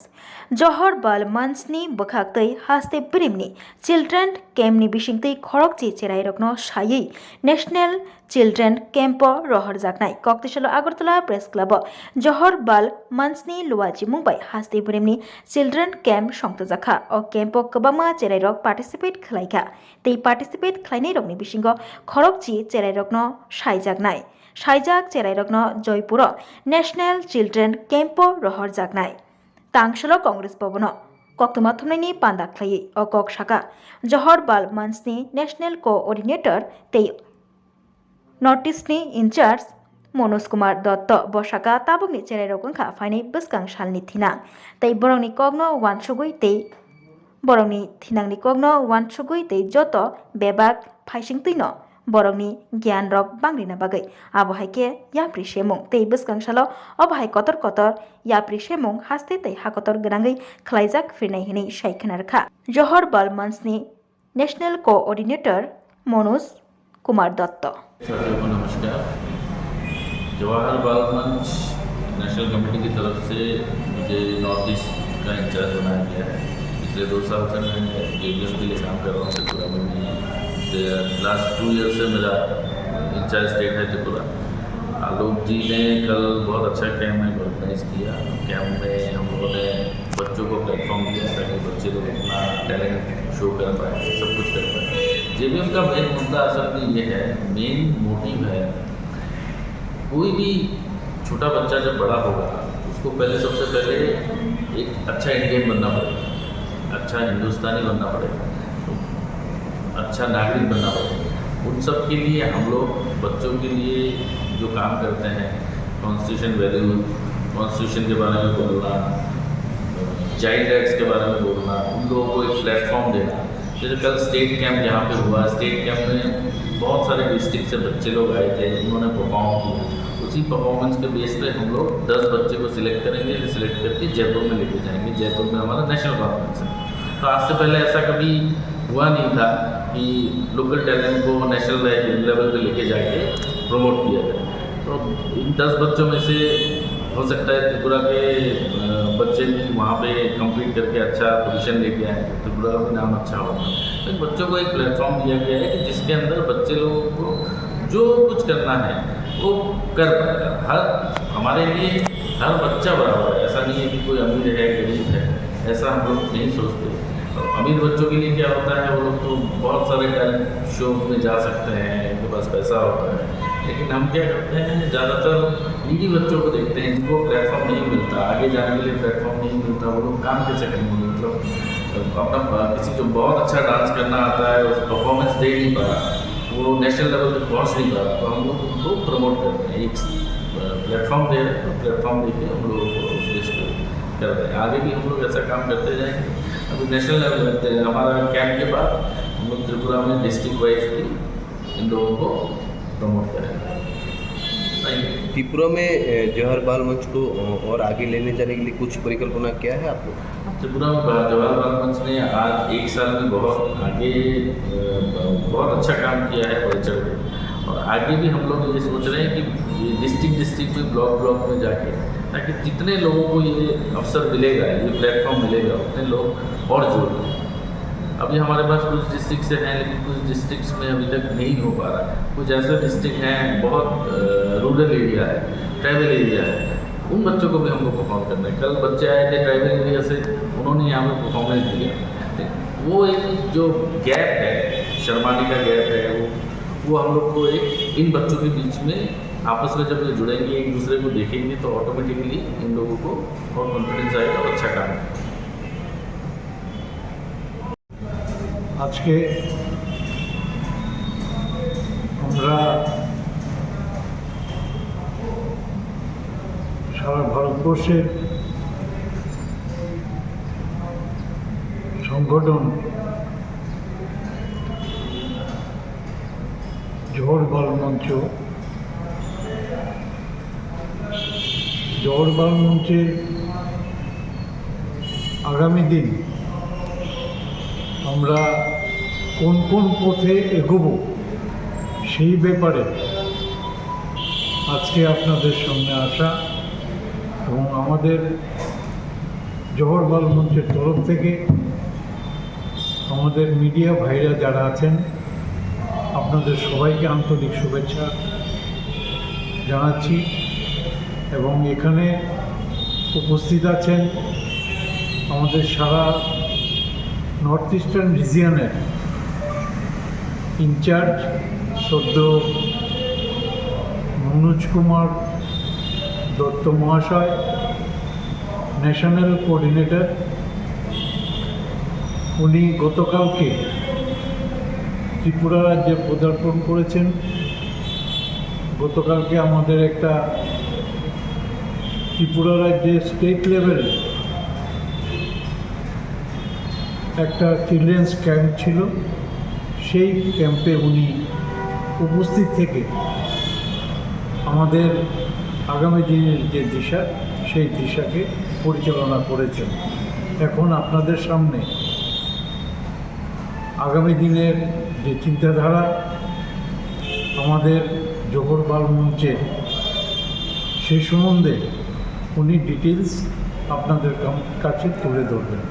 Johor Bal Mansni Bakhaktei Haste Primni Children Camni Bishingtei Khorokchi Cherai Rokno Shayei National Children Campo Rohor Jaknai Koktishalo Agartala Press Club Johor Bal Mansni Luaji Mumbai Haste Primni Children Camp Shongta Jakha O Campo Kabama Cherai Rok Participate Khlaika Tei Participate Khlainai Rokni Bishingo Khorokchi Cherai Rokno Shai Jaknai Shaijak Cherai Rokno Joypuro National Children Campo Rohor Jaknai Tangshalo Congress Bobono Koktumathumni Pandakhlai O Kok Shaka Johor Bal Mansni National Coordinator Tei Notice-ni in charge Monos Kumar Dotto Boshaka Tabungni Cherai Rokungkha Faini Buskang Shalni Thinang Tei Borongni Kogno Wansugui Tei Borongni Thinangni Kogno Wansugui Tei Joto Bebak Phaisingtino Borongni Gyan Rok Bangrina Bagai Abohaike Yapri Shemung Tei Buskang Shalo Obahai Kotor Yapri Shemung Haste Tei Hakotor Grangai Klaijak Firnai Hini Shaikhanarkha Johor Bal Mansni National Coordinator Monos Kumar Dotto सभी को नमस्कार। जवाहर बाल मंच national committee की तरफ से मुझे north east का इंचार्ज बनाया गया है। पिछले 2 साल से मैं JBM के लिए काम कर रहा हूँ त्रिपुरा में। लास्ट 2 ईयर से मेरा इंचार्ज स्टेट है त्रिपुरा। आलोक जी ने कल बहुत अच्छा कैंप ऑर्गेनाइज किया। कैंप में हम लोगों ने बच्चों को प्लेटफॉर्म दिया ताकि बच्चे लोग अपना टैलेंट शो कर पाए, सब कुछ कर पाए। JBM का मेन मुद्दा असल में ये है, मेन मोटिव है, कोई भी छोटा बच्चा जब बड़ा होगा उसको पहले सबसे पहले एक अच्छा इंडियन बनना पड़ेगा, अच्छा हिंदुस्तानी बनना पड़ेगा, अच्छा नागरिक बनना पड़ेगा। उन सब के लिए हम लोग बच्चों के लिए जो काम करते हैं, कॉन्स्टिट्यूशन वैल्यूज, कॉन्स्टिट्यूशन के बारे में बोलना, चाइल्ड राइट्स के बारे में बोलना, उन लोगों को एक प्लेटफॉर्म देना। जैसे कल स्टेट कैंप जहाँ पे हुआ, स्टेट कैंप में बहुत सारे डिस्ट्रिक्ट से बच्चे लोग आए थे, उन्होंने परफॉर्म किया। उसी परफॉर्मेंस के बेस पे हम लोग 10 बच्चे को सिलेक्ट करेंगे, सिलेक्ट करके जयपुर में लेके जाएंगे। जयपुर में हमारा नेशनल कॉन्फ्रेंस है। तो आज से पहले ऐसा कभी हुआ नहीं था कि लोकल टैलेंट को नेशनल लेवल पे लेके जाके प्रमोट किया जाए। तो इन 10 बच्चों में से हो सकता है त्रिपुरा के बच्चे भी वहाँ पे कम्पीट करके अच्छा पोजीशन लेके आए, त्रिपुरा का भी नाम अच्छा होगा। तो बच्चों को एक प्लेटफॉर्म दिया गया है कि जिसके अंदर बच्चे लोगों को जो कुछ करना है वो कर पाएगा। हर हमारे लिए हर बच्चा बराबर है, ऐसा नहीं है कि कोई अमीर है गरीब है, ऐसा हम लोग नहीं सोचते। अमीर बच्चों के लिए क्या होता है, वो लोग तो बहुत सारे टैलेंट शो में जा सकते हैं, उनके पास पैसा होता है। लेकिन हम क्या करते हैं, ज़्यादातर नीडी बच्चों को देखते हैं जिनको प्लेटफॉर्म नहीं मिलता, आगे जाने के लिए प्लेटफॉर्म नहीं मिलता, वो लोग काम कैसे करेंगे। मतलब अपना किसी को बहुत अच्छा डांस करना आता है, उस परफॉर्मेंस दे नहीं पा रहा, वो नेशनल लेवल तक पहुँच नहीं पा रहा, तो हम लोग उनको प्रमोट करते हैं, एक प्लेटफॉर्म दे रहे हैं। तो प्लेटफॉर्म दे के हम लोगों को उस बेस पर कर रहे हैं। आगे भी हम लोग ऐसा काम करते जाएंगे। अभी नेशनल लेवल करते हैं। हमारा कैंप के बाद हम लोग त्रिपुरा में डिस्ट्रिक्ट वाइज भी इन लोगों को प्रमोट करेंगे। त्रिपुरा में जवाहर बाल मंच को और आगे लेने जाने के लिए कुछ परिकल्पना क्या है आपको? त्रिपुरा में जवाहर बाल मंच ने आज 1 साल में बहुत आगे बहुत अच्छा काम किया है, बढ़ चढ़ के। और आगे भी हम लोग ये सोच रहे हैं कि डिस्ट्रिक्ट में ब्लॉक में जाके, ताकि जितने लोगों को ये अवसर मिलेगा, ये प्लेटफॉर्म मिलेगा, उतने लोग और जुड़। अभी हमारे पास कुछ डिस्ट्रिक्ट से हैं, लेकिन कुछ डिस्ट्रिक्ट्स में अभी तक नहीं हो पा रहा है। कुछ ऐसे डिस्ट्रिक्ट हैं, बहुत रूरल एरिया है, ट्राइबल एरिया है, उन बच्चों को भी हमको परफॉर्म करना है। कल बच्चे आए थे ट्राइबल एरिया से, उन्होंने यहाँ पर परफॉर्मेंस दिया। वो एक जो गैप है, शर्माने का गैप है, वो हम लोग को एक इन बच्चों के बीच में आपस में जब ये जुड़ेंगे, एक दूसरे को देखेंगे, तो ऑटोमेटिकली इन लोगों को और कॉन्फिडेंस आएगा और अच्छा काम है। আজকে আমরা সারা ভারতবর্ষের সংগঠন জোহর বাল মঞ্চের আগামী দিন আমরা কোন পথে এগোবো সেই ব্যাপারে আজকে আপনাদের সামনে আসা এবং আমাদের জোহর বাল মঞ্চের তরফ থেকে আমাদের মিডিয়া ভাইরা যারা আছেন আপনাদের সবাইকে আন্তরিক শুভেচ্ছা জানাচ্ছি এবং এখানে উপস্থিত আছেন আমাদের সারা নর্থ ইস্টার্ন রিজিয়নের ইনচার্জ সদ্য মনোজ কুমার দত্ত মহাশয়, ন্যাশনাল কোঅর্ডিনেটর। উনি গতকালকে ত্রিপুরা রাজ্যে পদার্পণ করেছেন। গতকালকে আমাদের একটা ত্রিপুরা রাজ্যে স্টেট লেভেল একটা চিলড্রেন্স ক্যাম্প ছিল, সেই ক্যাম্পে উনি উপস্থিত থেকে আমাদের আগামী দিনের যে দিশা সেই দিশাকে পরিচালনা করেছেন। এখন আপনাদের সামনে আগামী দিনের যে চিন্তাধারা আমাদের জোহর বাল মঞ্চে, সেই সম্বন্ধে উনি ডিটেলস আপনাদের কাছে তুলে ধরবেন।